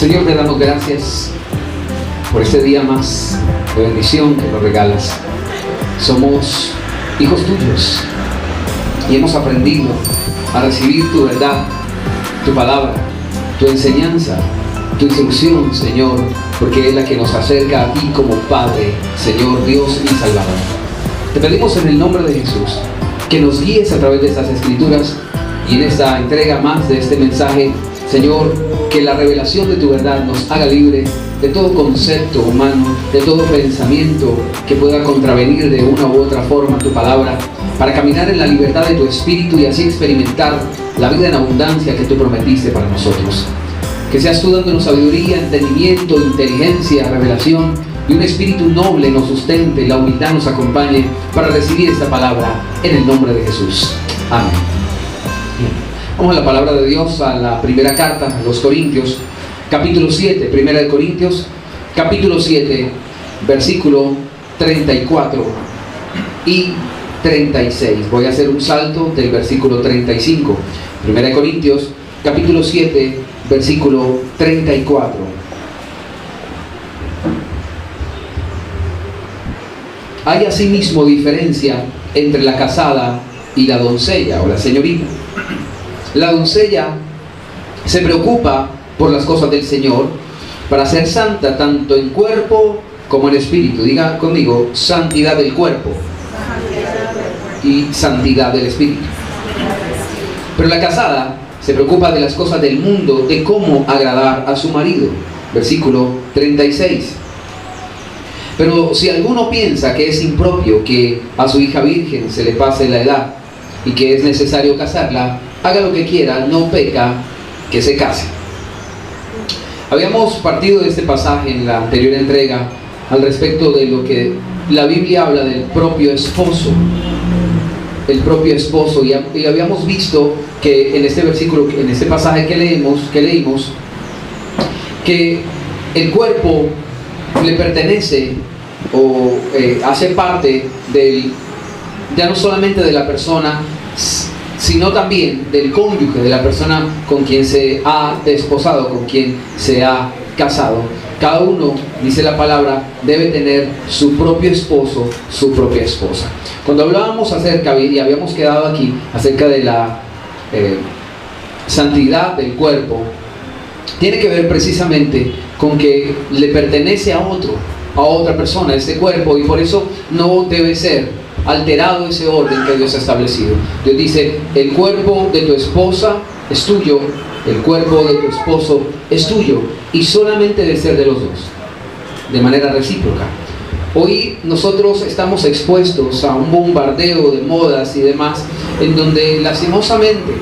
Señor, te damos gracias por este día más de bendición que nos regalas. Somos hijos tuyos y hemos aprendido a recibir tu verdad, tu palabra, tu enseñanza, tu instrucción, Señor, porque es la que nos acerca a ti como Padre, Señor, Dios y Salvador. Te pedimos en el nombre de Jesús que nos guíes a través de estas escrituras y en esta entrega más de este mensaje, Señor, que la revelación de tu verdad nos haga libre de todo concepto humano, de todo pensamiento que pueda contravenir de una u otra forma tu palabra, para caminar en la libertad de tu espíritu y así experimentar la vida en abundancia que tú prometiste para nosotros. Que seas tú dándonos sabiduría, entendimiento, inteligencia, revelación y un espíritu noble nos sustente, la humildad nos acompañe para recibir esta palabra en el nombre de Jesús. Amén. Vamos a la palabra de Dios, a la primera carta a los Corintios, capítulo 7, primera de Corintios, capítulo 7, versículo 34 y 36. Voy a hacer un salto del versículo 35. Primera de Corintios, capítulo 7, versículo 34. Hay asimismo diferencia entre la casada y la doncella o la señorita. La doncella se preocupa por las cosas del Señor para ser santa tanto en cuerpo como en espíritu. Diga conmigo, santidad del cuerpo y santidad del espíritu. Pero la casada se preocupa de las cosas del mundo, de cómo agradar a su marido. Versículo 36. Pero si alguno piensa que es impropio que a su hija virgen se le pase la edad y que es necesario casarla, haga lo que quiera, no peca que se case. Habíamos partido de este pasaje en la anterior entrega al respecto de lo que la Biblia habla del propio esposo. El propio esposo, y habíamos visto que en este versículo, en este pasaje que leímos, que el cuerpo le pertenece o hace parte ya no solamente de la persona, sino también del cónyuge, de la persona con quien se ha desposado, con quien se ha casado. Cada uno, dice la palabra, debe tener su propio esposo, su propia esposa. Cuando hablábamos acerca, y habíamos quedado aquí, acerca de la santidad del cuerpo, tiene que ver precisamente con que le pertenece a otra persona, ese cuerpo, y por eso no debe ser alterado ese orden que Dios ha establecido. Dios dice, el cuerpo de tu esposa es tuyo, el cuerpo de tu esposo es tuyo, y solamente debe ser de los dos, de manera recíproca. Hoy nosotros estamos expuestos a un bombardeo de modas y demás, en donde lastimosamente,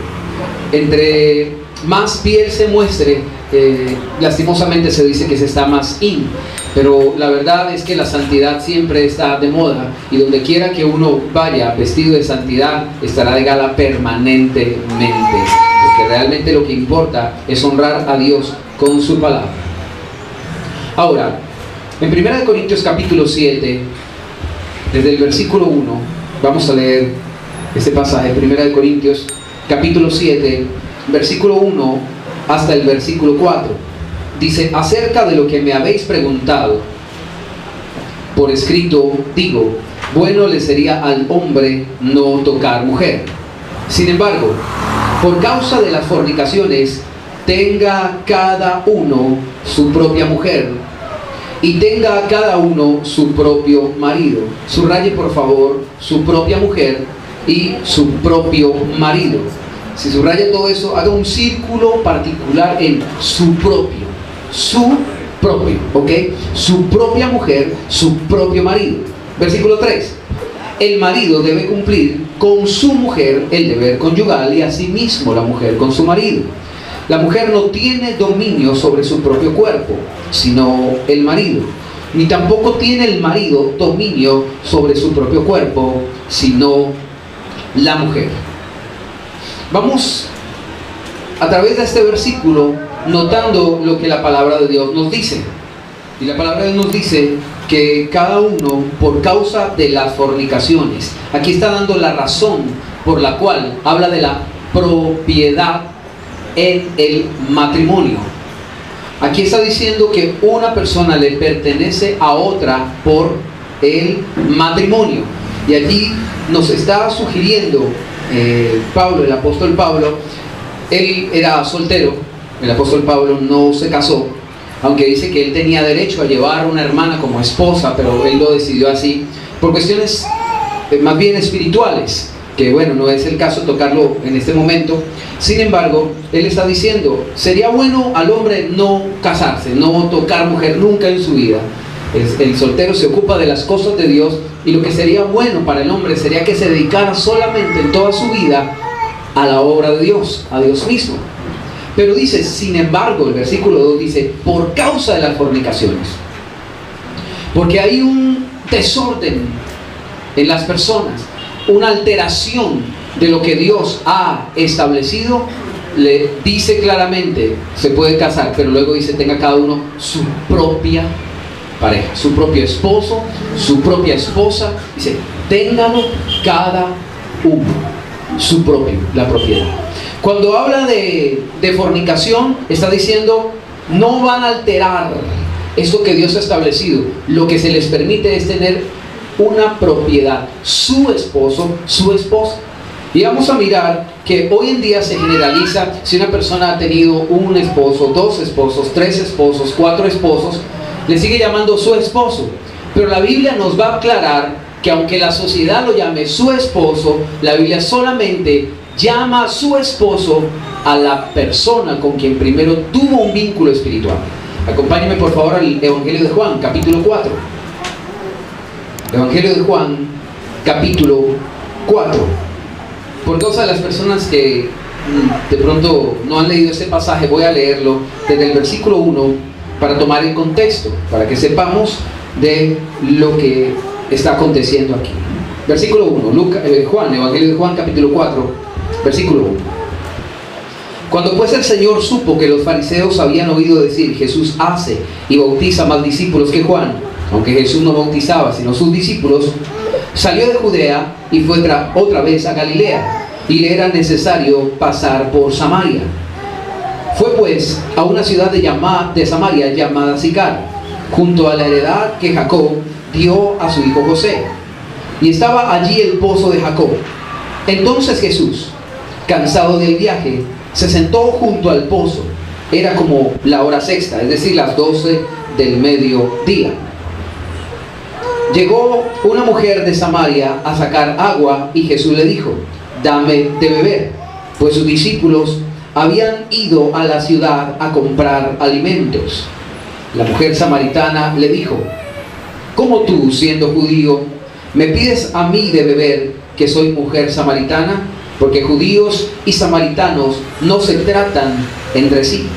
entre más piel se muestre, lastimosamente se dice que se está más in. Pero la verdad es que la santidad siempre está de moda, y donde quiera que uno vaya vestido de santidad estará de gala permanentemente, porque realmente lo que importa es honrar a Dios con su palabra. Ahora, en 1 Corintios capítulo 7, desde el versículo 1, vamos a leer este pasaje. 1 Corintios capítulo 7, versículo 1 hasta el versículo 4. Dice, acerca de lo que me habéis preguntado, por escrito digo, bueno le sería al hombre no tocar mujer. Sin embargo, por causa de las fornicaciones, tenga cada uno su propia mujer, y tenga cada uno su propio marido. Subraye por favor, su propia mujer y su propio marido. Si subraya todo eso, haga un círculo particular en su propio, ¿ok? Su propia mujer, su propio marido. Versículo 3. El marido debe cumplir con su mujer el deber conyugal, y asimismo la mujer con su marido. La mujer no tiene dominio sobre su propio cuerpo, sino el marido. Ni tampoco tiene el marido dominio sobre su propio cuerpo, sino la mujer. Vamos a través de este versículo notando lo que la palabra de Dios nos dice. Y la palabra de Dios nos dice que cada uno, por causa de las fornicaciones, aquí está dando la razón por la cual habla de la propiedad en el matrimonio. Aquí está diciendo que una persona le pertenece a otra por el matrimonio. Y aquí nos está sugiriendo Pablo, el apóstol Pablo. Él era soltero, el apóstol Pablo no se casó, aunque dice que él tenía derecho a llevar a una hermana como esposa, pero él lo decidió así, por cuestiones más bien espirituales, que bueno, no es el caso tocarlo en este momento. Sin embargo, él está diciendo, sería bueno al hombre no casarse, no tocar mujer nunca en su vida. El soltero se ocupa de las cosas de Dios, y lo que sería bueno para el hombre sería que se dedicara solamente en toda su vida a la obra de Dios, a Dios mismo. Pero dice, sin embargo, el versículo 2 dice, por causa de las fornicaciones, porque hay un desorden en las personas, una alteración de lo que Dios ha establecido. Le dice claramente, se puede casar, pero luego dice, tenga cada uno su propia pareja, su propio esposo, su propia esposa. Dice, ténganlo cada uno, su propio, la propiedad. Cuando habla de fornicación, está diciendo, no van a alterar esto que Dios ha establecido. Lo que se les permite es tener una propiedad, su esposo, su esposa. Y vamos a mirar que hoy en día se generaliza, si una persona ha tenido un esposo, dos esposos, tres esposos, cuatro esposos, le sigue llamando su esposo. Pero la Biblia nos va a aclarar que aunque la sociedad lo llame su esposo, la Biblia solamente llama a su esposo a la persona con quien primero tuvo un vínculo espiritual. Acompáñenme por favor al Evangelio de Juan, capítulo 4. Evangelio de Juan, capítulo 4. Por causa de las personas que de pronto no han leído este pasaje, voy a leerlo desde el versículo 1 para tomar el contexto, para que sepamos de lo que está aconteciendo aquí. Versículo 1, Juan, Evangelio de Juan, capítulo 4, versículo 1. Cuando pues el Señor supo que los fariseos habían oído decir, Jesús hace y bautiza más discípulos que Juan, aunque Jesús no bautizaba sino sus discípulos, salió de Judea y fue otra vez a Galilea, y le era necesario pasar por Samaria. Fue pues a una ciudad de Samaria llamada Sicar, junto a la heredad que Jacob dio a su hijo José, y estaba allí el pozo de Jacob. Entonces Jesús, cansado del viaje, se sentó junto al pozo. Era como la hora sexta, es decir, las 12 del mediodía. Llegó una mujer de Samaria a sacar agua, y Jesús le dijo, dame de beber, pues sus discípulos habían ido a la ciudad a comprar alimentos. La mujer samaritana le dijo, ¿cómo tú, siendo judío, me pides a mí de beber, que soy mujer samaritana? Porque judíos y samaritanos no se tratan entre sí.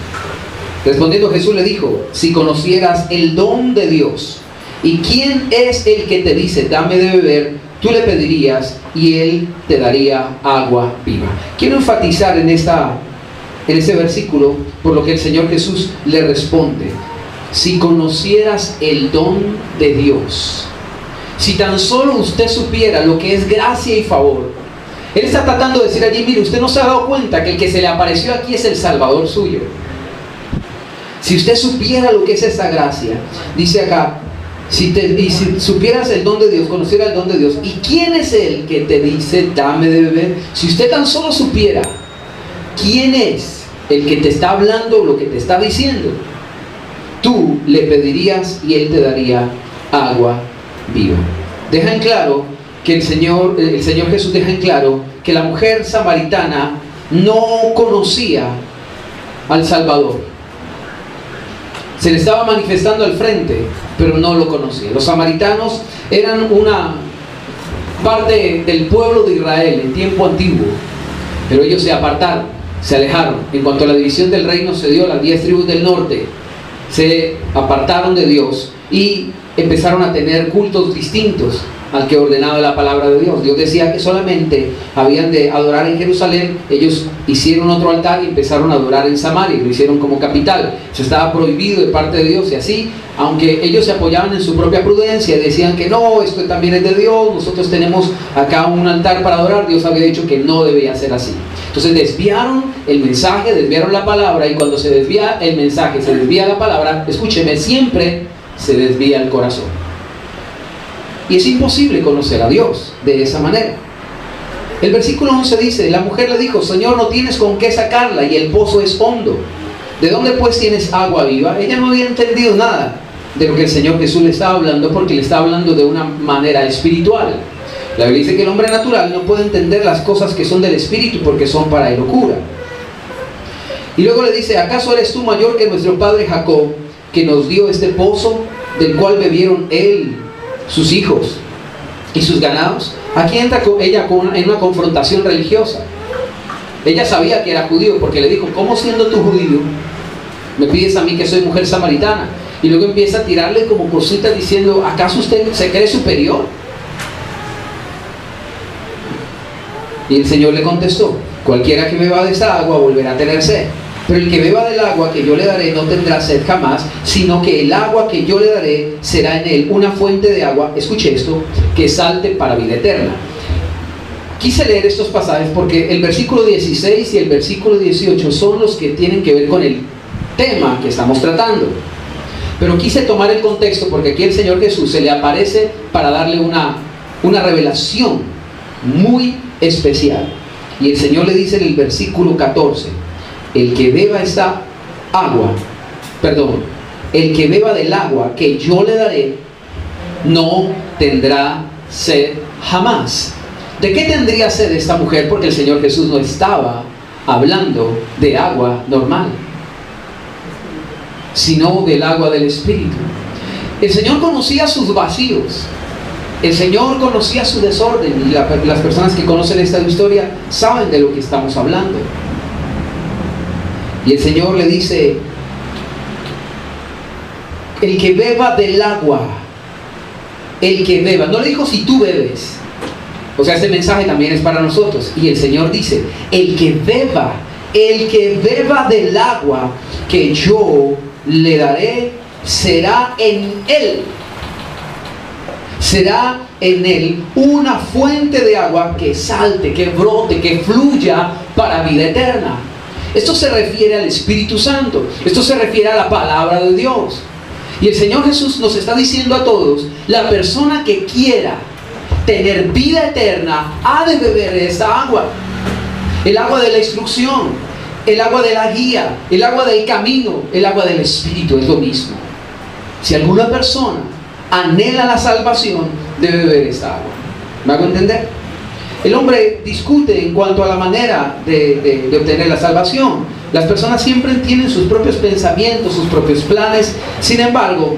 Respondiendo Jesús le dijo, si conocieras el don de Dios, y quién es el que te dice, dame de beber, tú le pedirías y él te daría agua viva. Quiero enfatizar en este versículo por lo que el Señor Jesús le responde. Si conocieras el don de Dios, si tan solo usted supiera lo que es gracia y favor. Él está tratando de decir allí, mire, usted no se ha dado cuenta que el que se le apareció aquí es el Salvador suyo. Si usted supiera lo que es esa gracia, dice acá, si supieras el don de Dios, conociera el don de Dios, ¿y quién es el que te dice, dame de beber? Si usted tan solo supiera quién es el que te está hablando, lo que te está diciendo, tú le pedirías y él te daría agua viva. Deja en claro que el Señor Jesús deja en claro que la mujer samaritana no conocía al Salvador. Se le estaba manifestando al frente, pero no lo conocía. Los samaritanos eran una parte del pueblo de Israel en tiempo antiguo, pero ellos se apartaron, se alejaron. En cuanto a la división del reino se dio, las 10 tribus del norte se apartaron de Dios y empezaron a tener cultos distintos al que ordenaba la palabra de Dios. Dios decía que solamente habían de adorar en Jerusalén. Ellos hicieron otro altar y empezaron a adorar en Samaria, lo hicieron como capital. Eso estaba prohibido de parte de Dios, y así, aunque ellos se apoyaban en su propia prudencia, decían que no, esto también es de Dios, nosotros tenemos acá un altar para adorar, Dios había dicho que no debía ser así. Entonces desviaron el mensaje, desviaron la palabra, y cuando se desvía el mensaje, se desvía la palabra, escúcheme, siempre se desvía el corazón. Y es imposible conocer a Dios de esa manera. El versículo 11 dice, la mujer le dijo, Señor, no tienes con qué sacarla y el pozo es hondo. ¿De dónde pues tienes agua viva? Ella no había entendido nada de lo que el Señor Jesús le estaba hablando, porque le estaba hablando de una manera espiritual. La Biblia dice que el hombre natural no puede entender las cosas que son del Espíritu porque son para él locura. Y luego le dice, ¿acaso eres tú mayor que nuestro padre Jacob, que nos dio este pozo, del cual bebieron él, sus hijos y sus ganados? Aquí entra ella en una confrontación religiosa. Ella sabía que era judío, porque le dijo, ¿cómo siendo tú judío me pides a mí que soy mujer samaritana? Y luego empieza a tirarle como cositas diciendo, ¿acaso usted se cree superior? Y el Señor le contestó, cualquiera que beba de esa agua volverá a tener sed, pero el que beba del agua que yo le daré no tendrá sed jamás, sino que el agua que yo le daré será en él una fuente de agua, escuche esto, que salte para vida eterna. Quise leer estos pasajes porque el versículo 16 y el versículo 18 son los que tienen que ver con el tema que estamos tratando. Pero quise tomar el contexto porque aquí el Señor Jesús se le aparece para darle una revelación muy especial. Y el Señor le dice en el versículo 14, el que beba el que beba del agua que yo le daré, no tendrá sed jamás. ¿De qué tendría sed esta mujer? Porque el Señor Jesús no estaba hablando de agua normal, sino del agua del Espíritu. El Señor conocía sus vacíos, el Señor conocía su desorden, y las personas que conocen esta historia saben de lo que estamos hablando. Y el Señor le dice, el que beba del agua, el que beba, no le dijo si tú bebes. O sea, este mensaje también es para nosotros. Y el Señor dice, el que beba del agua que yo le daré, será en él una fuente de agua que salte, que brote, que fluya para vida eterna. Esto se refiere al Espíritu Santo, esto se refiere a la palabra de Dios. Y el Señor Jesús nos está diciendo a todos, la persona que quiera tener vida eterna ha de beber de esta agua. El agua de la instrucción, el agua de la guía, el agua del camino, el agua del Espíritu, es lo mismo. Si alguna persona anhela la salvación, debe beber esta agua. ¿Me hago entender? El hombre discute en cuanto a la manera de obtener la salvación. Las personas siempre tienen sus propios pensamientos, sus propios planes. Sin embargo,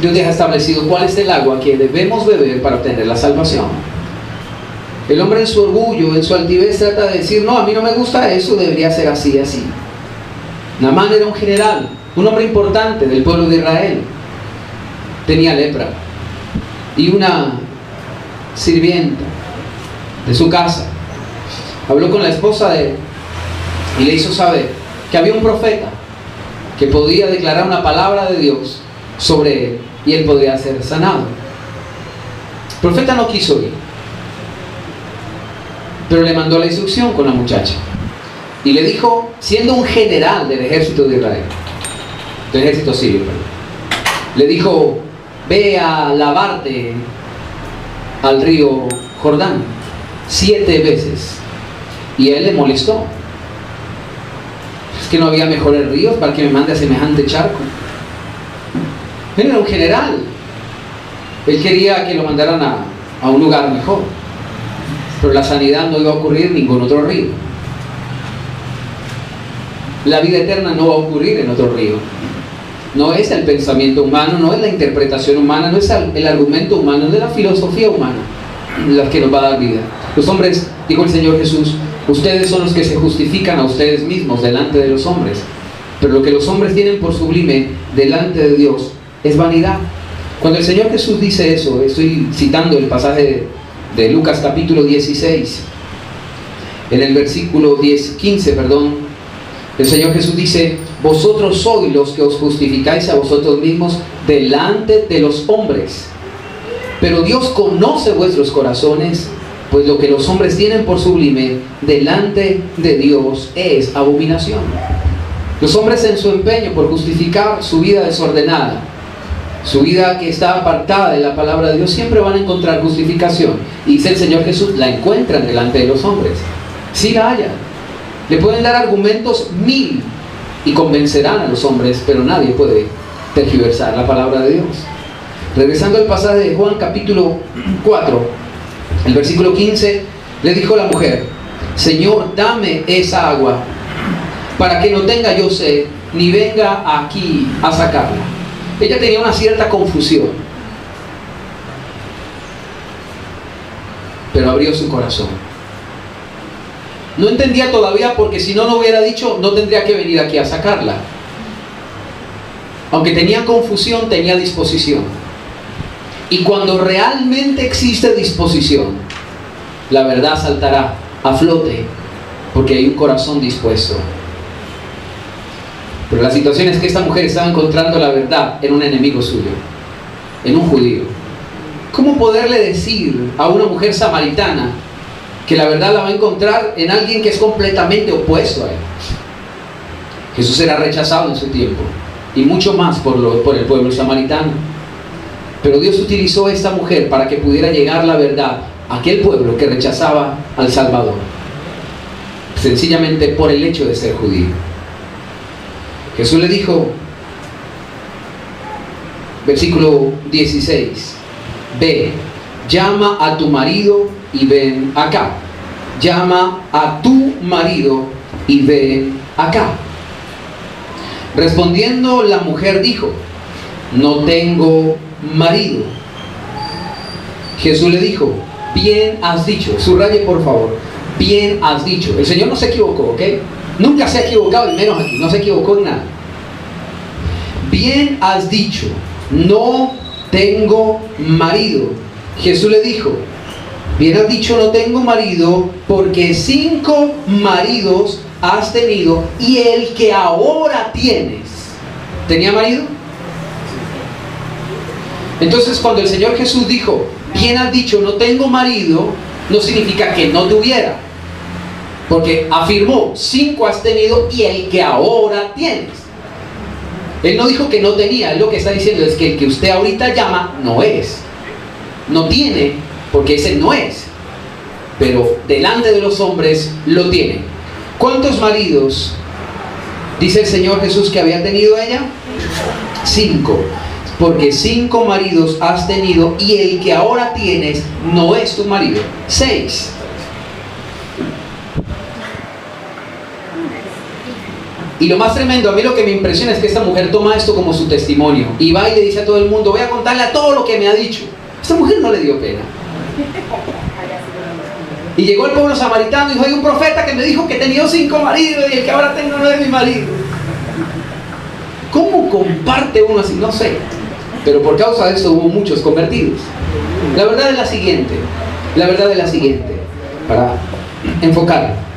Dios deja establecido cuál es el agua que debemos beber para obtener la salvación. El hombre en su orgullo, en su altivez, trata de decir, no, a mí no me gusta eso, debería ser así, así. Naamán era un general, un hombre importante del pueblo de Israel. Tenía lepra. Y una sirvienta de su casa habló con la esposa de él y le hizo saber que había un profeta que podía declarar una palabra de Dios sobre él y él podría ser sanado. El profeta no quiso ir, pero le mandó la instrucción con la muchacha y le dijo, siendo un general del ejército de Israel, del ejército sirio, le dijo, ve a lavarte al río Jordán 7 veces. Y a él le molestó. Es que no había mejores ríos para que me mande a semejante charco. Él era un general. Él quería que lo mandaran a un lugar mejor. Pero la sanidad no iba a ocurrir en ningún otro río. La vida eterna no va a ocurrir en otro río. No es el pensamiento humano, no es la interpretación humana, no es el argumento humano, no es la filosofía humana la que nos va a dar vida. Los hombres, dijo el Señor Jesús, ustedes son los que se justifican a ustedes mismos delante de los hombres, pero lo que los hombres tienen por sublime delante de Dios es vanidad. Cuando el Señor Jesús dice eso, estoy citando el pasaje de Lucas capítulo 16, en el versículo 15, el Señor Jesús dice, vosotros sois los que os justificáis a vosotros mismos delante de los hombres, pero Dios conoce vuestros corazones, pues lo que los hombres tienen por sublime delante de Dios es abominación. Los hombres, en su empeño por justificar su vida desordenada, su vida que está apartada de la palabra de Dios, siempre van a encontrar justificación. Y dice el Señor Jesús, la encuentran delante de los hombres. Sí la hallan. Le pueden dar argumentos 1000 y convencerán a los hombres, pero nadie puede tergiversar la palabra de Dios. Regresando al pasaje de Juan capítulo 4, el versículo 15, le dijo la mujer: Señor, dame esa agua para que no tenga yo sed, ni venga aquí a sacarla. Ella tenía una cierta confusión, pero abrió su corazón. No entendía todavía, porque si no, no hubiera dicho, no tendría que venir aquí a sacarla. Aunque tenía confusión, tenía disposición. Y cuando realmente existe disposición, la verdad saltará a flote, porque hay un corazón dispuesto. Pero la situación es que esta mujer estaba encontrando la verdad en un enemigo suyo, en un judío. ¿Cómo poderle decir a una mujer samaritana que la verdad la va a encontrar en alguien que es completamente opuesto a él? Jesús era rechazado en su tiempo, y mucho más por el pueblo samaritano. Pero Dios utilizó a esta mujer para que pudiera llegar la verdad a aquel pueblo que rechazaba al Salvador, sencillamente por el hecho de ser judío. Jesús le dijo, versículo 16, ve, llama a tu marido y ven acá. Llama a tu marido y ven acá. Respondiendo la mujer dijo, no tengo marido. Jesús le dijo, bien has dicho. Subraye por favor, bien has dicho. El Señor no se equivocó, ¿ok? Nunca se ha equivocado, y menos aquí, no se equivocó en nada. Bien has dicho, no tengo marido. Jesús le dijo, bien has dicho, no tengo marido, porque 5 maridos has tenido, y el que ahora tienes, ¿tenía marido? Entonces, cuando el Señor Jesús dijo, bien has dicho, no tengo marido, no significa que no tuviera, porque afirmó, 5 has tenido y el que ahora tienes. Él no dijo que no tenía. Él lo que está diciendo es que el que usted ahorita llama no es, no tiene, porque ese no es, pero delante de los hombres lo tiene. ¿Cuántos maridos dice el Señor Jesús que había tenido ella? 5. Porque 5 maridos has tenido y el que ahora tienes no es tu marido. 6. Y lo más tremendo, a mí lo que me impresiona es que esta mujer toma esto como su testimonio y va y le dice a todo el mundo, voy a contarle a todo lo que me ha dicho. Esta mujer no le dio pena. Y llegó el pueblo samaritano y dijo, hay un profeta que me dijo que tenía 5 maridos y el que ahora tengo no es mi marido. ¿Cómo comparte uno así? No sé. Pero por causa de esto hubo muchos convertidos. La verdad es la siguiente. Para enfocar.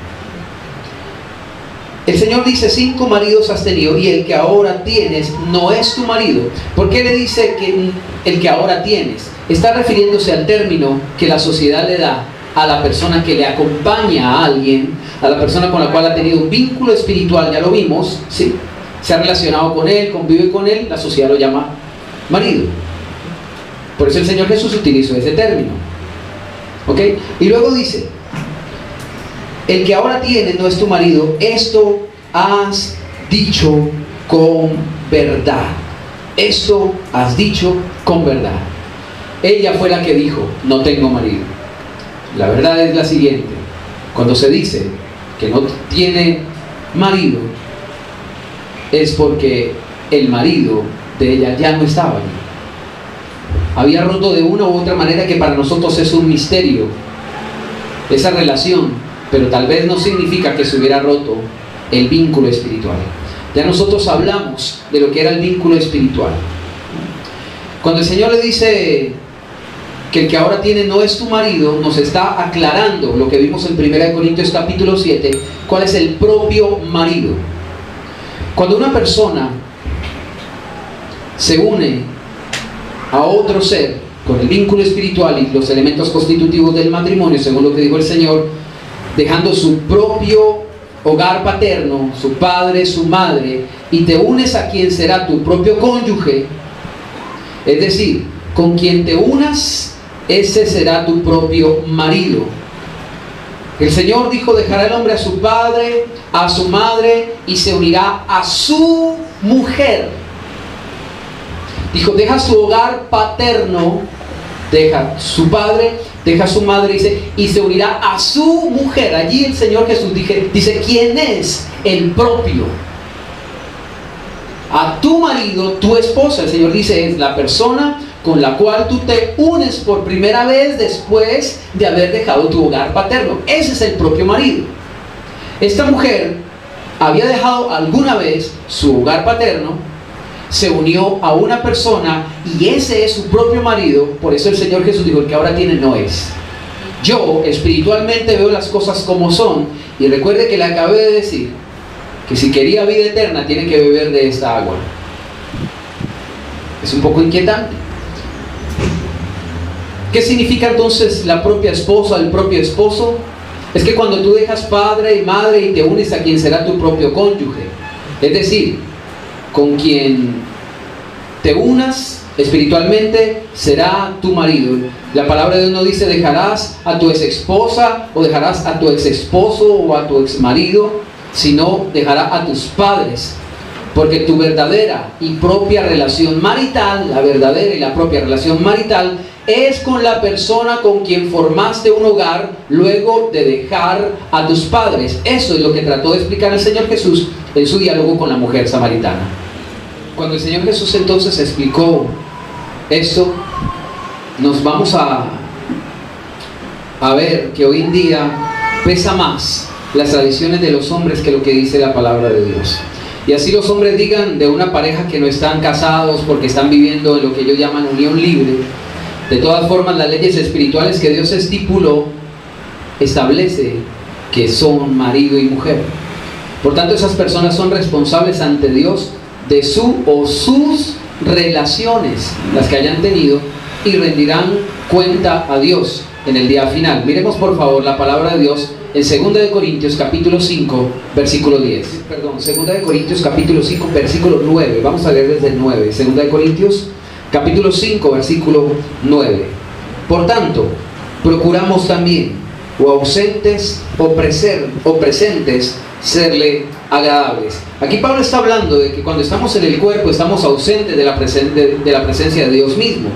El Señor dice, 5 maridos has tenido y el que ahora tienes no es tu marido. ¿Por qué le dice que el que ahora tienes? Está refiriéndose al término que la sociedad le da a la persona que le acompaña a alguien, a la persona con la cual ha tenido un vínculo espiritual, ya lo vimos, ¿sí? Se ha relacionado con él, convive con él, la sociedad lo llama marido. Por eso el Señor Jesús utilizó ese término. ¿Ok? Y luego dice, el que ahora tiene no es tu marido, esto has dicho con verdad. Esto has dicho con verdad. Ella fue la que dijo, no tengo marido. La verdad es la siguiente, cuando se dice que no tiene marido, es porque el marido de ella ya no estaba allí. Había roto de una u otra manera que para nosotros es un misterio esa relación, pero tal vez no significa que se hubiera roto el vínculo espiritual. Ya nosotros hablamos de lo que era el vínculo espiritual. Cuando el Señor le dice que el que ahora tiene no es tu marido, nos está aclarando lo que vimos en 1 Corintios capítulo 7, cuál es el propio marido. Cuando una persona se une a otro ser, con el vínculo espiritual y los elementos constitutivos del matrimonio, según lo que dijo el Señor, dejando su propio hogar paterno, su padre, su madre, y te unes a quien será tu propio cónyuge, es decir, con quien te unas, ese será tu propio marido. El Señor dijo: dejará el hombre a su padre, a su madre, y se unirá a su mujer. Dijo: deja su hogar paterno, deja su padre, deja su madre, dice, y se unirá a su mujer. Allí el Señor Jesús dice: ¿quién es el propio? A tu marido, tu esposa. El Señor dice: es la persona con la cual tú te unes por primera vez después de haber dejado tu hogar paterno. Ese es el propio marido. Esta mujer había dejado alguna vez su hogar paterno, se unió a una persona y ese es su propio marido. Por eso el Señor Jesús dijo: el que ahora tiene no es. Yo espiritualmente veo las cosas como son, y recuerde que le acabé de decir que si quería vida eterna tiene que beber de esta agua. Es un poco inquietante. ¿Qué significa entonces la propia esposa, el propio esposo? Es que cuando tú dejas padre y madre y te unes a quien será tu propio cónyuge, es decir, con quien te unas espiritualmente será tu marido. La palabra de Dios no dice: dejarás a tu ex esposa o dejarás a tu ex esposo o a tu ex marido, sino dejará a tus padres. Porque tu verdadera y propia relación marital, la verdadera y la propia relación marital, es con la persona con quien formaste un hogar luego de dejar a tus padres. Eso es lo que trató de explicar el Señor Jesús en su diálogo con la mujer samaritana. Cuando el Señor Jesús entonces explicó esto, nos vamos a ver que hoy en día pesa más las tradiciones de los hombres que lo que dice la palabra de Dios. Y así los hombres digan de una pareja que no están casados porque están viviendo en lo que ellos llaman unión libre. De todas formas, las leyes espirituales que Dios estipuló establece que son marido y mujer. Por tanto, esas personas son responsables ante Dios de su o sus relaciones, las que hayan tenido, y rendirán cuenta a Dios en el día final. Miremos por favor la palabra de Dios en 2 Corintios capítulo 5, versículo 10. 2 Corintios capítulo 5, versículo 9. Vamos a leer desde el 9. 2 Corintios capítulo 5, versículo 9. Por tanto, procuramos también, o ausentes o presentes, serle agradables. Aquí Pablo está hablando de que cuando estamos en el cuerpo estamos ausentes de la presencia de Dios mismo.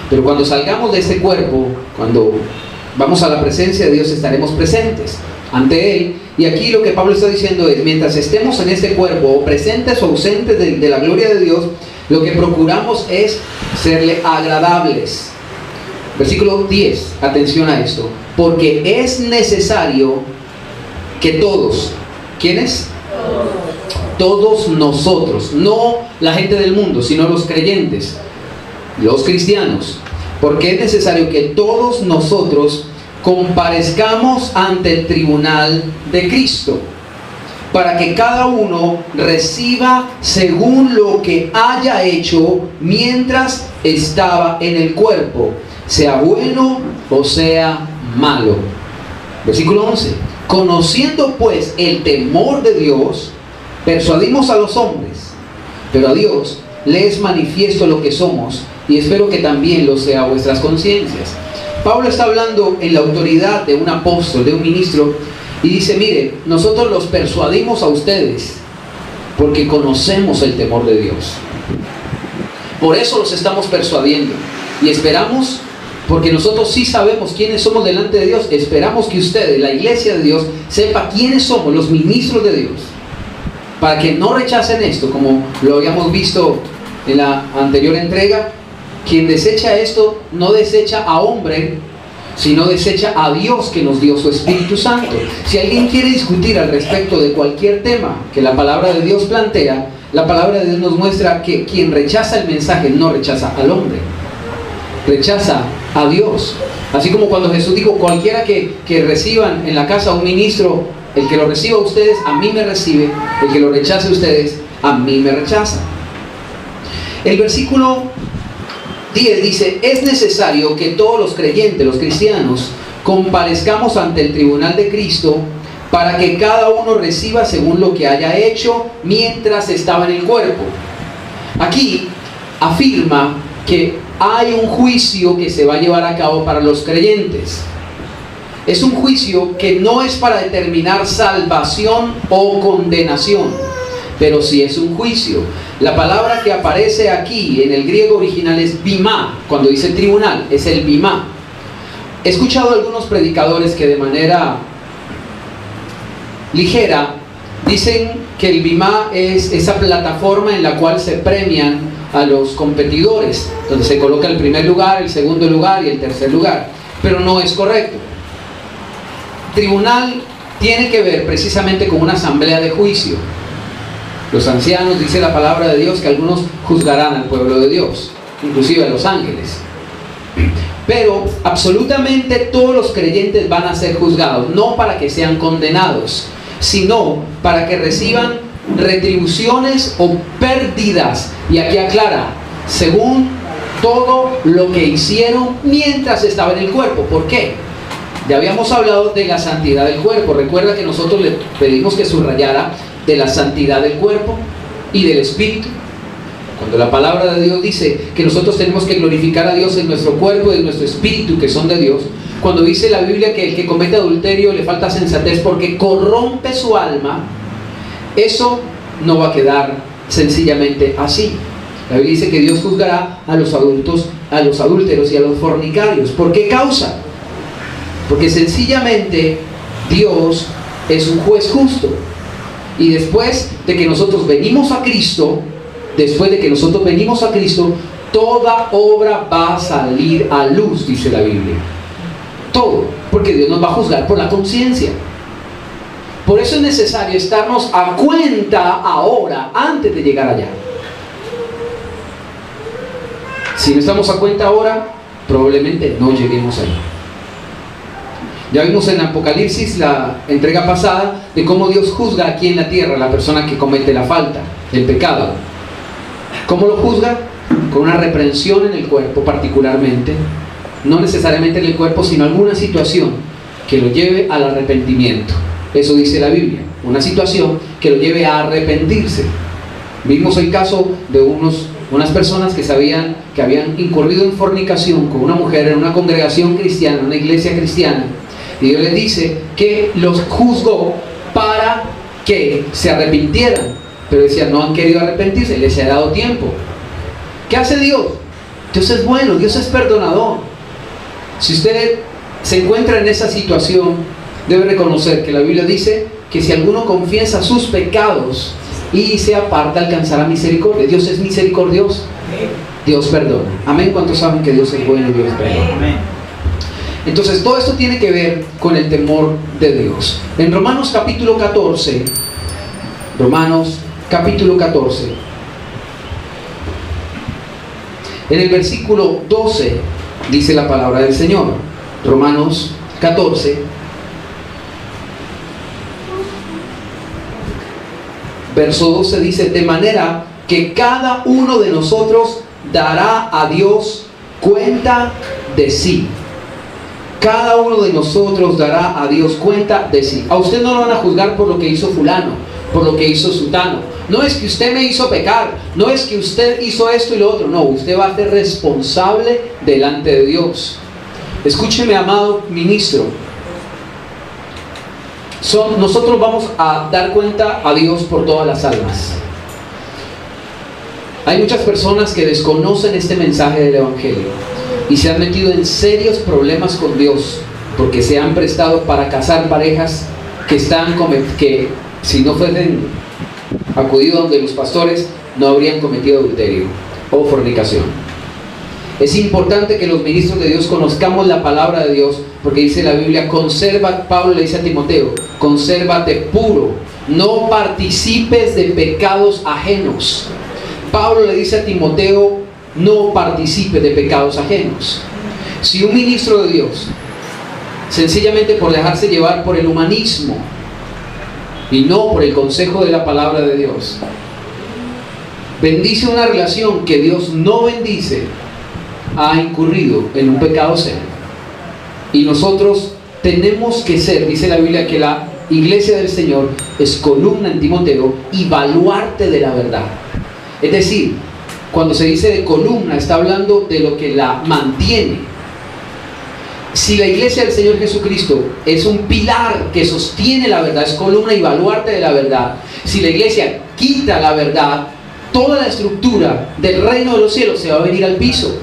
Pero cuando salgamos de este cuerpo, cuando vamos a la presencia de Dios, estaremos presentes ante Él. Y aquí lo que Pablo está diciendo es: mientras estemos en este cuerpo, o presentes o ausentes de la gloria de Dios, lo que procuramos es serle agradables. Versículo 10, atención a esto: porque es necesario que todos, ¿quiénes? Todos nosotros, no la gente del mundo, sino los creyentes, los cristianos, porque es necesario que todos nosotros comparezcamos ante el tribunal de Cristo, para que cada uno reciba según lo que haya hecho mientras estaba en el cuerpo, sea bueno o sea malo. Versículo 11: conociendo pues el temor de Dios, persuadimos a los hombres, pero a Dios le es manifiesto lo que somos, y espero que también lo sea a vuestras conciencias. Pablo está hablando en la autoridad de un apóstol, de un ministro, y dice: mire, nosotros los persuadimos a ustedes porque conocemos el temor de Dios. Por eso los estamos persuadiendo, y esperamos, porque nosotros sí sabemos quiénes somos delante de Dios, esperamos que ustedes, la iglesia de Dios, sepa quiénes somos, los ministros de Dios, para que no rechacen esto, como lo habíamos visto en la anterior entrega. Quien desecha esto no desecha a hombre, sino desecha a Dios, que nos dio su Espíritu Santo. Si alguien quiere discutir al respecto de cualquier tema que la palabra de Dios plantea, la palabra de Dios nos muestra que quien rechaza el mensaje no rechaza al hombre, rechaza a Dios. Así como cuando Jesús dijo: cualquiera que reciban en la casa a un ministro, el que lo reciba a ustedes, a mí me recibe; el que lo rechace a ustedes, a mí me rechaza. El versículo 10 dice: es necesario que todos los creyentes, los cristianos, comparezcamos ante el tribunal de Cristo para que cada uno reciba según lo que haya hecho mientras estaba en el cuerpo. Aquí afirma que hay un juicio que se va a llevar a cabo para los creyentes. Es un juicio que no es para determinar salvación o condenación, pero sí es un juicio. La palabra que aparece aquí en el griego original es bimá. Cuando dice tribunal, es el bimá. He escuchado a algunos predicadores que de manera ligera dicen que el bimá es esa plataforma en la cual se premian a los competidores, donde se coloca el primer lugar, el segundo lugar y el tercer lugar, pero no es correcto. Tribunal tiene que ver precisamente con una asamblea de juicio. Los ancianos, dice la palabra de Dios, que algunos juzgarán al pueblo de Dios, inclusive a los ángeles. Pero absolutamente todos los creyentes van a ser juzgados, no para que sean condenados, sino para que reciban retribuciones o pérdidas. Y aquí aclara: según todo lo que hicieron mientras estaba en el cuerpo. ¿Por qué? Ya habíamos hablado de la santidad del cuerpo. Recuerda que nosotros le pedimos que subrayara de la santidad del cuerpo y del espíritu. Cuando la palabra de Dios dice que nosotros tenemos que glorificar a Dios en nuestro cuerpo y en nuestro espíritu, que son de Dios. Cuando dice la Biblia que el que comete adulterio le falta sensatez porque corrompe su alma, eso no va a quedar sencillamente así. La Biblia dice que Dios juzgará a los adultos, a los adúlteros y a los fornicarios. ¿Por qué causa? Porque sencillamente Dios es un juez justo. Y después de que nosotros venimos a Cristo, toda obra va a salir a luz, dice la Biblia. Todo, porque Dios nos va a juzgar por la conciencia. Por eso es necesario estarnos a cuenta ahora, antes de llegar allá. Si no estamos a cuenta ahora, probablemente no lleguemos ahí. Ya vimos en Apocalipsis, la entrega pasada, de cómo Dios juzga aquí en la tierra a la persona que comete la falta, el pecado. ¿Cómo lo juzga? Con una reprensión en el cuerpo particularmente. No necesariamente en el cuerpo, sino alguna situación que lo lleve al arrepentimiento. Eso dice la Biblia, una situación que lo lleve a arrepentirse. Vimos el caso de unas personas que habían incurrido en fornicación con una mujer en una congregación cristiana, una iglesia cristiana, y Dios les dice que los juzgó para que se arrepintieran, pero decían, no han querido arrepentirse, les ha dado tiempo. ¿Qué hace Dios? Dios es bueno, Dios es perdonador. Si usted se encuentra en esa situación, debe reconocer que la Biblia dice que si alguno confiesa sus pecados y se aparta, alcanzará misericordia. Dios es misericordioso. Dios perdona. Amén. ¿Cuántos saben que Dios es bueno y Dios perdona? Entonces todo esto tiene que ver con el temor de Dios. En Romanos capítulo 14, en el versículo 12 dice la palabra del Señor. Romanos 14, verso 12 dice: de manera que cada uno de nosotros dará a Dios cuenta de sí. Cada uno de nosotros dará a Dios cuenta de sí. A usted no lo van a juzgar por lo que hizo fulano, por lo que hizo sutano. No es que usted me hizo pecar, no es que usted hizo esto y lo otro. No, usted va a ser responsable delante de Dios. Escúcheme, amado ministro. Nosotros vamos a dar cuenta a Dios por todas las almas. Hay muchas personas que desconocen este mensaje del Evangelio y se han metido en serios problemas con Dios porque se han prestado para casar parejas que si no fuesen acudido donde los pastores, no habrían cometido adulterio o fornicación. Es importante que los ministros de Dios conozcamos la palabra de Dios, porque dice la Biblia, Pablo le dice a Timoteo, consérvate puro, no participes de pecados ajenos. Pablo le dice a Timoteo, no participe de pecados ajenos. Si un ministro de Dios, sencillamente por dejarse llevar por el humanismo y no por el consejo de la palabra de Dios, bendice una relación que Dios no bendice, ha incurrido en un pecado serio. Y nosotros tenemos que ser, dice la Biblia, que la iglesia del Señor es columna en Timoteo y baluarte de la verdad. Es decir, cuando se dice de columna, está hablando de lo que la mantiene. Si la iglesia del Señor Jesucristo es un pilar que sostiene la verdad, es columna y baluarte de la verdad, si la iglesia quita la verdad, toda la estructura del reino de los cielos se va a venir al piso.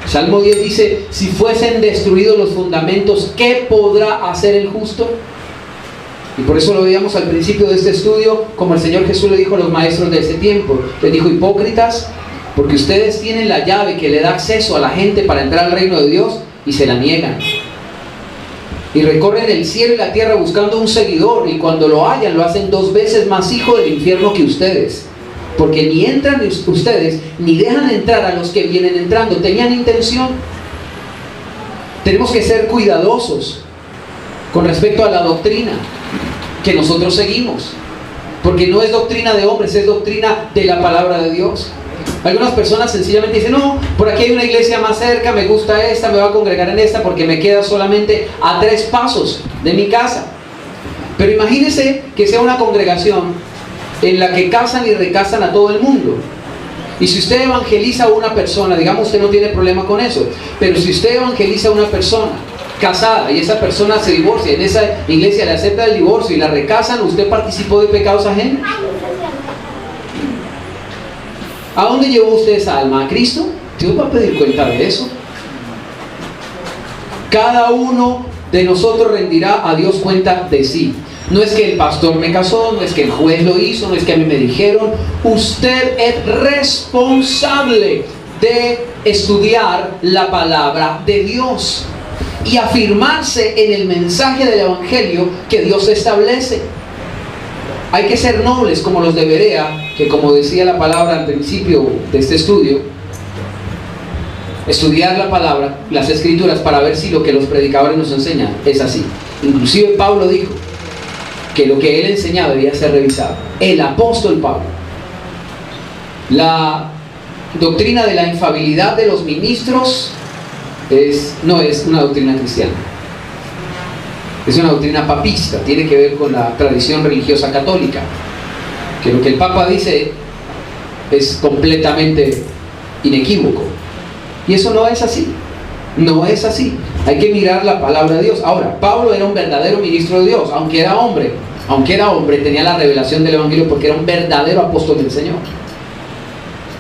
Salmo 10 dice: si fuesen destruidos los fundamentos, ¿qué podrá hacer el justo? Y por eso lo veíamos al principio de este estudio, como el Señor Jesús le dijo a los maestros de ese tiempo. Les dijo: hipócritas, porque ustedes tienen la llave que le da acceso a la gente para entrar al reino de Dios y se la niegan. Y recorren el cielo y la tierra buscando un seguidor, y cuando lo hallan lo hacen 2 veces más hijo del infierno que ustedes. Porque ni entran ustedes, ni dejan entrar a los que vienen entrando. Tenían intención. Tenemos que ser cuidadosos con respecto a la doctrina que nosotros seguimos, porque no es doctrina de hombres, es doctrina de la palabra de Dios. Algunas personas sencillamente dicen: no, por aquí hay una iglesia más cerca, me gusta esta, me voy a congregar en esta porque me queda solamente a 3 pasos de mi casa. Pero imagínese que sea una congregación en la que casan y recasan a todo el mundo. Y si usted evangeliza a una persona, digamos, usted no tiene problema con eso, pero si usted evangeliza a una persona casada y esa persona se divorcia, en esa iglesia le acepta el divorcio y la recasan, ¿usted participó de pecados ajenos? ¿A dónde llevó usted esa alma? ¿A Cristo? Dios va a pedir cuenta de eso. Cada uno de nosotros rendirá a Dios cuenta de sí. No es que el pastor me casó, no es que el juez lo hizo, no es que a mí me dijeron. Usted es responsable de estudiar la palabra de Dios y afirmarse en el mensaje del evangelio que Dios establece. Hay que ser nobles como los de Berea, que, como decía la palabra al principio de este estudio, estudiar la palabra, las escrituras, para ver si lo que los predicadores nos enseñan es así. Inclusive Pablo dijo que lo que él enseñaba debía ser revisado. El apóstol Pablo. La doctrina de la infalibilidad de los ministros no es una doctrina cristiana. Es una doctrina papista, tiene que ver con la tradición religiosa católica, que lo que el Papa dice es completamente inequívoco. Y eso no es así. No es así. Hay que mirar la palabra de Dios. Ahora, Pablo era un verdadero ministro de Dios, aunque era hombre, tenía la revelación del evangelio porque era un verdadero apóstol del Señor.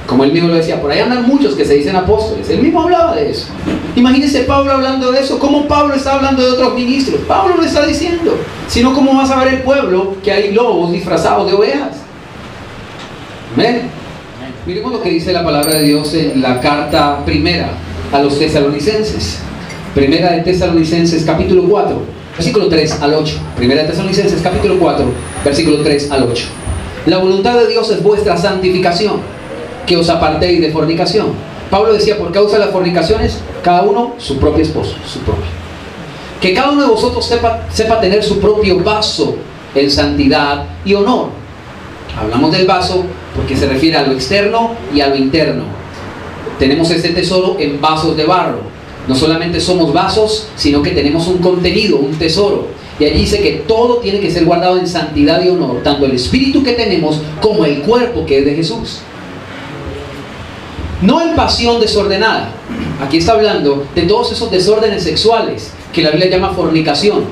Como él mismo lo decía, por ahí andan muchos que se dicen apóstoles. Él mismo hablaba de eso. Imagínense Pablo hablando de eso. ¿Cómo Pablo está hablando de otros ministros? Pablo lo está diciendo. Si no, ¿cómo va a saber el pueblo que hay lobos disfrazados de ovejas? Amén. Miremos lo que dice la palabra de Dios en la carta primera a los tesalonicenses. Primera de Tesalonicenses capítulo 4, versículo 3 al 8. Primera de Tesalonicenses capítulo 4, versículo 3 al 8. La voluntad de Dios es vuestra santificación, que os apartéis de fornicación. Pablo decía: por causa de las fornicaciones, cada uno su propio esposo, su propio. Que cada uno de vosotros sepa tener su propio vaso en santidad y honor. Hablamos del vaso porque se refiere a lo externo y a lo interno. Tenemos este tesoro en vasos de barro. No solamente somos vasos, sino que tenemos un contenido, un tesoro. Y allí dice que todo tiene que ser guardado en santidad y honor, tanto el espíritu que tenemos como el cuerpo que es de Jesús. No en pasión desordenada. Aquí está hablando de todos esos desórdenes sexuales que la Biblia llama fornicación.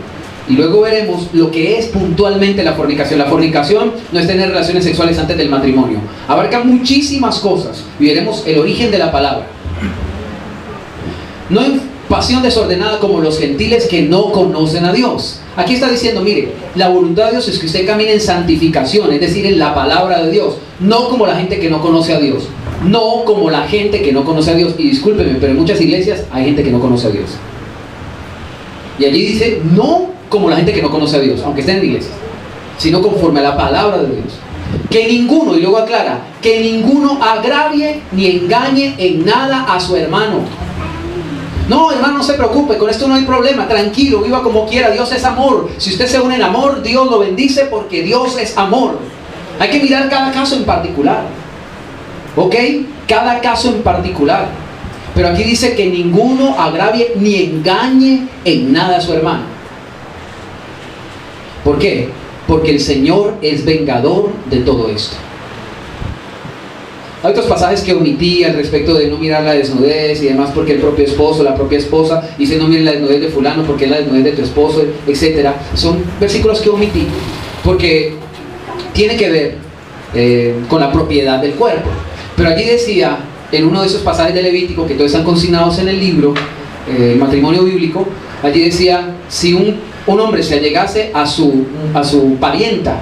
Y luego veremos lo que es puntualmente la fornicación. La fornicación no es tener relaciones sexuales antes del matrimonio. Abarca muchísimas cosas y veremos el origen de la palabra. No en pasión desordenada como los gentiles que no conocen a Dios. Aquí está diciendo: mire, la voluntad de Dios es que usted camine en santificación, es decir, en la palabra de Dios. No como la gente que no conoce a Dios. No como la gente que no conoce a Dios. Y discúlpeme, pero en muchas iglesias hay gente que no conoce a Dios. Y allí dice: no como la gente que no conoce a Dios, aunque esté en iglesias, sino conforme a la palabra de Dios. Que ninguno, y luego aclara, que ninguno agravie ni engañe en nada a su hermano. No, hermano, no se preocupe, con esto no hay problema, tranquilo, viva como quiera, Dios es amor. Si usted se une en amor, Dios lo bendice porque Dios es amor. Hay que mirar cada caso en particular. ¿Ok? Cada caso en particular. Pero aquí dice que ninguno agravie ni engañe en nada a su hermano. ¿Por qué? Porque el Señor es vengador de todo esto. Hay otros pasajes que omití al respecto de no mirar la desnudez y demás, porque el propio esposo, la propia esposa dice no mires la desnudez de fulano porque es la desnudez de tu esposo, etc. Son versículos que omití porque tiene que ver con la propiedad del cuerpo. Pero allí decía, en uno de esos pasajes de Levítico que todos están consignados en el libro, el matrimonio bíblico, allí decía, si un hombre se allegase a su parienta,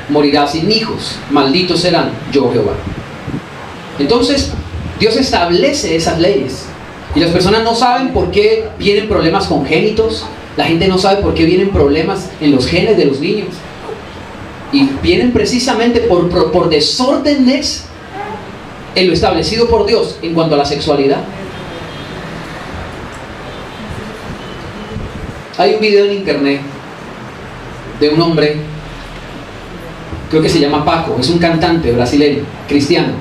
morirá sin hijos, malditos serán, yo Jehová. Entonces, Dios establece esas leyes. Y las personas no saben por qué vienen problemas congénitos. La gente no sabe por qué vienen problemas en los genes de los niños. Y vienen precisamente por desórdenes en lo establecido por Dios en cuanto a la sexualidad. Hay un video en internet de un hombre, creo que se llama Paco, es un cantante brasileño, cristiano,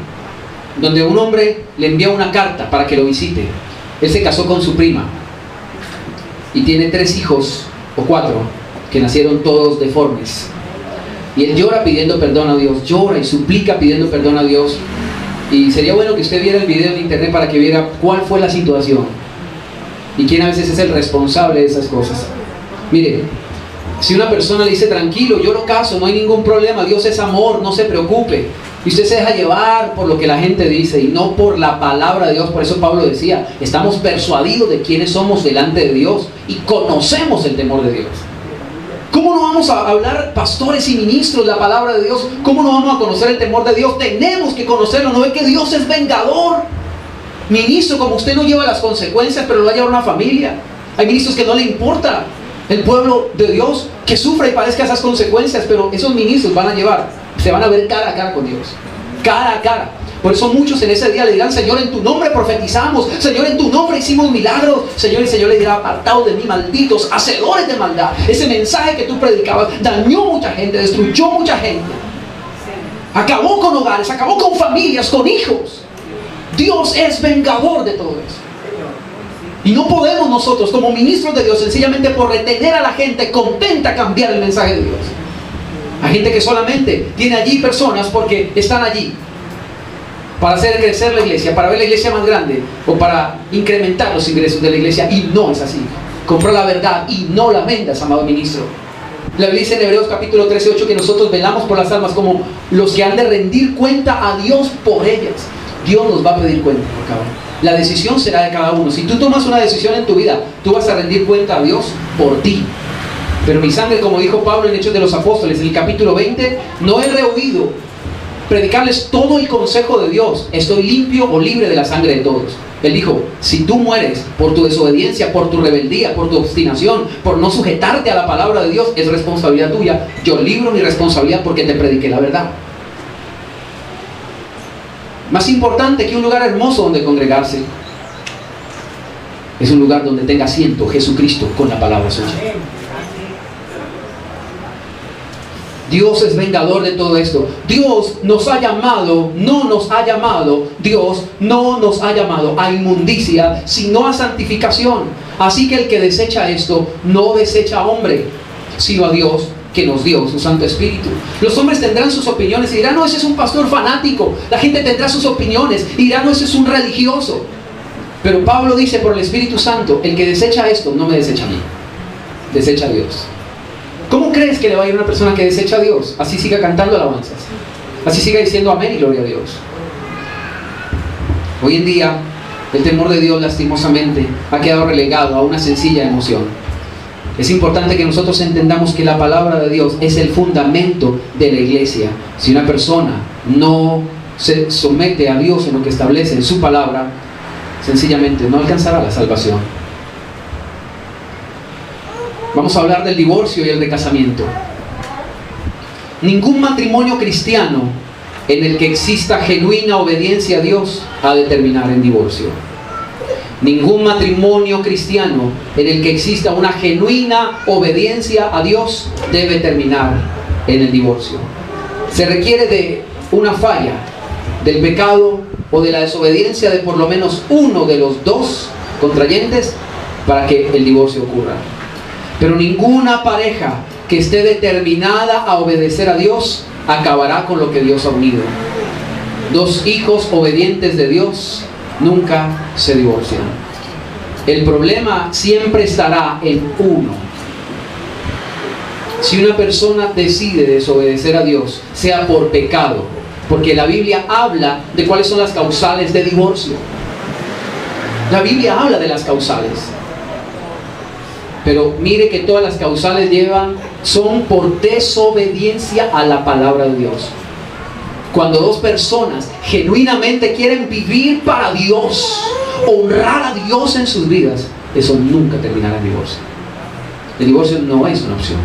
donde un hombre le envía una carta para que lo visite. Él se casó con su prima y tiene 3 hijos o 4 que nacieron todos deformes. Y él llora pidiendo perdón a Dios, llora y suplica pidiendo perdón a Dios. Y sería bueno que usted viera el video en internet para que viera cuál fue la situación y quién a veces es el responsable de esas cosas. Mire, si una persona le dice tranquilo, yo lo caso, no hay ningún problema, Dios es amor, no se preocupe, y usted se deja llevar por lo que la gente dice y no por la palabra de Dios. Por eso Pablo decía, estamos persuadidos de quiénes somos delante de Dios y conocemos el temor de Dios. ¿Cómo no vamos a hablar, pastores y ministros, la palabra de Dios? ¿Cómo no vamos a conocer el temor de Dios? Tenemos que conocerlo. ¿No ve que Dios es vengador? Ministro, como usted no lleva las consecuencias, pero lo va a llevar una familia. Hay ministros que no le importa el pueblo de Dios que sufra y padezca esas consecuencias, pero esos ministros se van a ver cara a cara con Dios. Cara a cara. Por eso muchos en ese día le dirán, Señor, en tu nombre profetizamos, Señor, en tu nombre hicimos milagros, Señor, y el Señor le dirá, apartados de mí, malditos, hacedores de maldad. Ese mensaje que tú predicabas dañó mucha gente, destruyó mucha gente, acabó con hogares, acabó con familias, con hijos. Dios es vengador de todo eso. Y no podemos nosotros, como ministros de Dios, sencillamente por retener a la gente contenta, cambiar el mensaje de Dios. Hay gente que solamente tiene allí personas porque están allí para hacer crecer la iglesia, para ver la iglesia más grande o para incrementar los ingresos de la iglesia, y no es así. Compró la verdad y no la vendas, amado ministro. La Biblia dice en Hebreos capítulo 13:8 que nosotros velamos por las almas como los que han de rendir cuenta a Dios por ellas. Dios nos va a pedir cuenta por cada uno. La decisión será de cada uno. Si tú tomas una decisión en tu vida, tú vas a rendir cuenta a Dios por ti. Pero mi sangre, como dijo Pablo en Hechos de los Apóstoles, en el capítulo 20, no he rehuido predicarles todo el consejo de Dios. Estoy limpio o libre de la sangre de todos. Él dijo, si tú mueres por tu desobediencia, por tu rebeldía, por tu obstinación, por no sujetarte a la palabra de Dios, es responsabilidad tuya. Yo libro mi responsabilidad porque te prediqué la verdad. Más importante que un lugar hermoso donde congregarse es un lugar donde tenga asiento Jesucristo con la palabra suya. Dios es vengador de todo esto. Dios nos ha llamado, Dios no nos ha llamado a inmundicia, sino a santificación. Así que el que desecha esto, no desecha a hombre, sino a Dios, que nos dio su Santo Espíritu. Los hombres tendrán sus opiniones y dirán, no, ese es un pastor fanático. La gente tendrá sus opiniones y dirán, no, ese es un religioso. Pero Pablo dice por el Espíritu Santo, el que desecha esto, no me desecha a mí, desecha a Dios. ¿Cómo crees que le va a ir a una persona que desecha a Dios? Así siga cantando alabanzas, así siga diciendo amén y gloria a Dios. Hoy en día, el temor de Dios lastimosamente ha quedado relegado a una sencilla emoción. Es importante que nosotros entendamos que la palabra de Dios es el fundamento de la iglesia. Si una persona no se somete a Dios en lo que establece en su palabra, sencillamente no alcanzará la salvación. Vamos a hablar del divorcio y el recasamiento. Ningún matrimonio cristiano en el que exista genuina obediencia a Dios ha de terminar en divorcio. Ningún matrimonio cristiano en el que exista una genuina obediencia a Dios debe terminar en el divorcio. Se requiere de una falla, del pecado o de la desobediencia de por lo menos uno de los dos contrayentes para que el divorcio ocurra. Pero ninguna pareja que esté determinada a obedecer a Dios acabará con lo que Dios ha unido. Dos hijos obedientes de Dios nunca se divorcian. El problema siempre estará en uno. Si una persona decide desobedecer a Dios, sea por pecado, porque la Biblia habla de cuáles son las causales de divorcio. La Biblia habla de las causales. Pero mire que todas las causales son por desobediencia a la palabra de Dios. Cuando dos personas genuinamente quieren vivir para Dios, honrar a Dios en sus vidas, eso nunca terminará en divorcio. El divorcio no es una opción.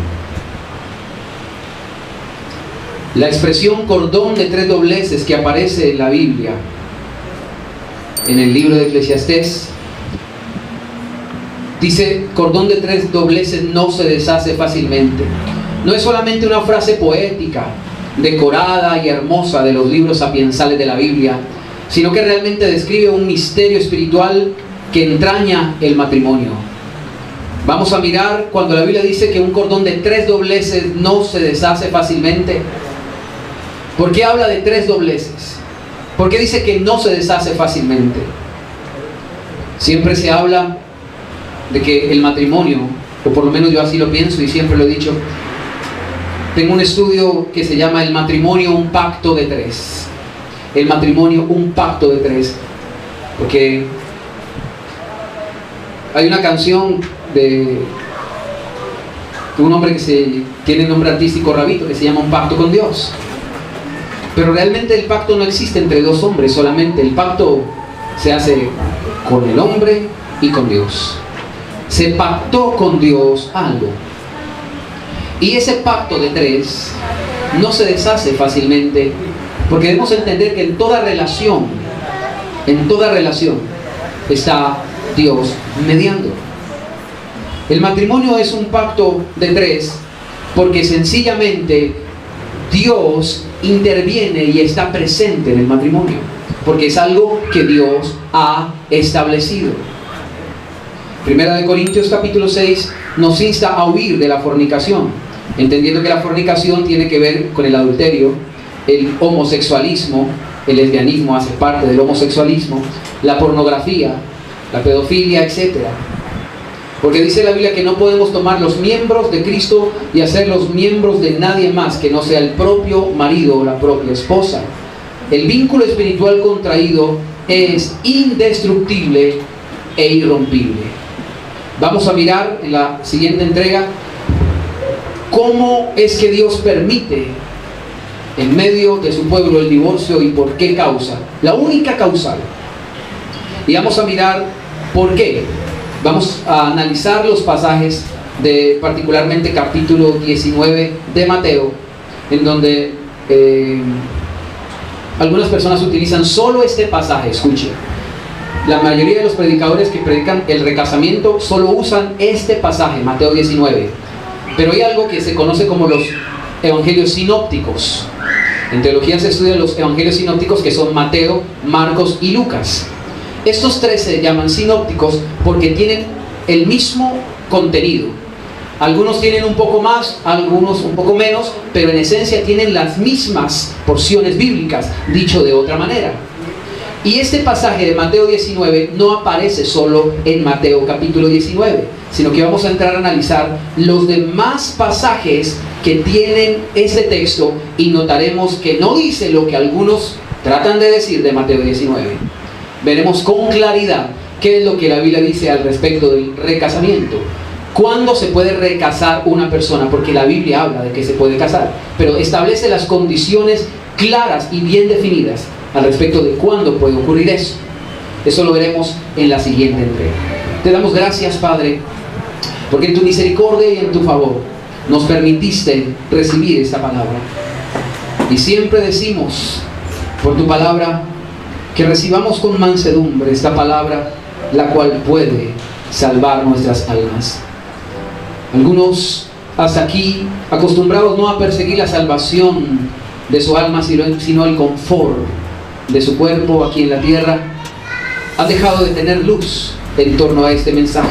La expresión cordón de 3 dobleces que aparece en la Biblia, en el libro de Eclesiastés, dice: cordón de 3 dobleces no se deshace fácilmente. No es solamente una frase poética, decorada y hermosa de los libros sapiensales de la Biblia, sino que realmente describe un misterio espiritual que entraña el matrimonio. Vamos a mirar cuando la Biblia dice que un cordón de 3 dobleces no se deshace fácilmente. ¿Por qué habla de 3 dobleces? ¿Por qué dice que no se deshace fácilmente? Siempre se habla de que el matrimonio, o por lo menos yo así lo pienso y siempre lo he dicho, tengo un estudio que se llama El matrimonio, un pacto de 3. El matrimonio, un pacto de 3. Porque hay una canción de un hombre que tiene nombre artístico Rabito, que se llama Un pacto con Dios. Pero realmente el pacto no existe entre dos hombres solamente. El pacto se hace con el hombre y con Dios. Se pactó con Dios algo. Y ese pacto de 3 no se deshace fácilmente, porque debemos entender que en toda relación está Dios mediando. El matrimonio es un pacto de 3 porque sencillamente Dios interviene y está presente en el matrimonio, porque es algo que Dios ha establecido. Primera de Corintios capítulo 6 nos insta a huir de la fornicación, entendiendo que la fornicación tiene que ver con el adulterio, el homosexualismo, el lesbianismo hace parte del homosexualismo, la pornografía, la pedofilia, etc. Porque dice la Biblia que no podemos tomar los miembros de Cristo y hacerlos miembros de nadie más que no sea el propio marido o la propia esposa. El vínculo espiritual contraído es indestructible e irrompible. Vamos a mirar en la siguiente entrega cómo es que Dios permite en medio de su pueblo el divorcio y por qué causa. La única causal. Y vamos a mirar por qué. Vamos a analizar los pasajes de particularmente capítulo 19 de Mateo, en donde algunas personas utilizan solo este pasaje. Escuche, la mayoría de los predicadores que predican el recasamiento solo usan este pasaje, Mateo 19. Pero hay algo que se conoce como los evangelios sinópticos. En teología se estudian los evangelios sinópticos, que son Mateo, Marcos y Lucas. Estos 3 se llaman sinópticos porque tienen el mismo contenido. Algunos tienen un poco más, algunos un poco menos, pero en esencia tienen las mismas porciones bíblicas, dicho de otra manera. Y este pasaje de Mateo 19 no aparece solo en Mateo capítulo 19, sino que vamos a entrar a analizar los demás pasajes que tienen este texto y notaremos que no dice lo que algunos tratan de decir de Mateo 19. Veremos con claridad qué es lo que la Biblia dice al respecto del recasamiento. ¿Cuándo se puede recasar una persona? Porque la Biblia habla de que se puede casar, pero establece las condiciones claras y bien definidas al respecto de cuándo puede ocurrir eso. Eso lo veremos en la siguiente entrega. Te damos gracias, Padre, porque en tu misericordia y en tu favor nos permitiste recibir esta palabra. Y siempre decimos por tu palabra que recibamos con mansedumbre esta palabra, la cual puede salvar nuestras almas. Algunos hasta aquí acostumbrados no a perseguir la salvación de su alma, sino el confort de su cuerpo aquí en la tierra, han dejado de tener luz en torno a este mensaje.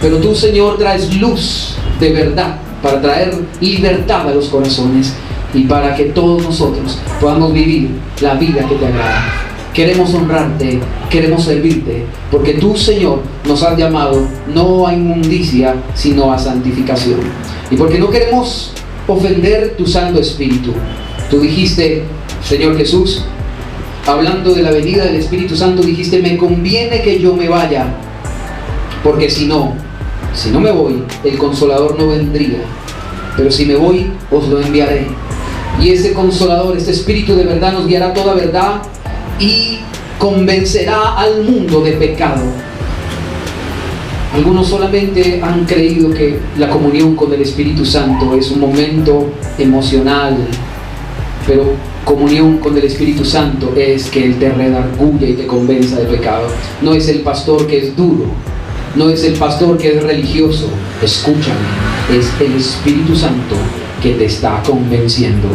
Pero tú, Señor, traes luz de verdad para traer libertad a los corazones y para que todos nosotros podamos vivir la vida que te agrada. Queremos honrarte, queremos servirte, porque tú, Señor, nos has llamado no a inmundicia, sino a santificación. Y porque no queremos ofender tu Santo Espíritu. Tú dijiste, Señor Jesús, hablando de la venida del Espíritu Santo, dijiste, me conviene que yo me vaya, porque si no me voy, el Consolador no vendría, pero si me voy, os lo enviaré. Y ese Consolador, este Espíritu de verdad, nos guiará a toda verdad y convencerá al mundo de pecado. Algunos solamente han creído que la comunión con el Espíritu Santo es un momento emocional, pero comunión con el Espíritu Santo es que Él te redarguya y te convenza de pecado. No es el pastor que es duro, no es el pastor que es religioso. Escúchame, es el Espíritu Santo que te está convenciendo.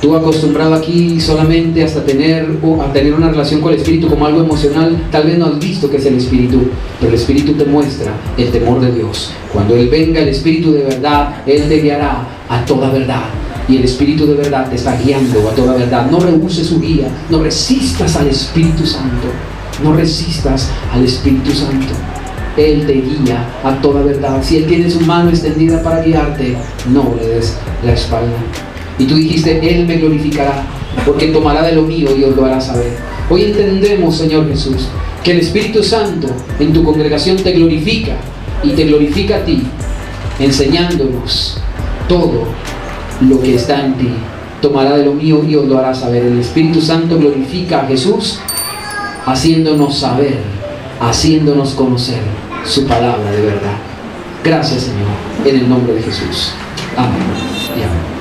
Tú acostumbrado aquí solamente hasta tener una relación con el Espíritu como algo emocional, tal vez no has visto que es el Espíritu, pero el Espíritu te muestra el temor de Dios. Cuando Él venga, el Espíritu de verdad, Él te guiará a toda verdad. Y el Espíritu de verdad te está guiando a toda verdad. No rehuses su guía, no resistas al Espíritu Santo, no resistas al Espíritu Santo. Él te guía a toda verdad. Si Él tiene su mano extendida para guiarte, no le des la espalda. Y tú dijiste, Él me glorificará, porque tomará de lo mío y os lo hará saber. Hoy entendemos, Señor Jesús, que el Espíritu Santo en tu congregación te glorifica, y te glorifica a ti, enseñándonos todo lo que está en ti. Tomará de lo mío y os lo hará saber. El Espíritu Santo glorifica a Jesús, haciéndonos saber, haciéndonos conocer su palabra de verdad. Gracias, Señor, en el nombre de Jesús. Amén y amén.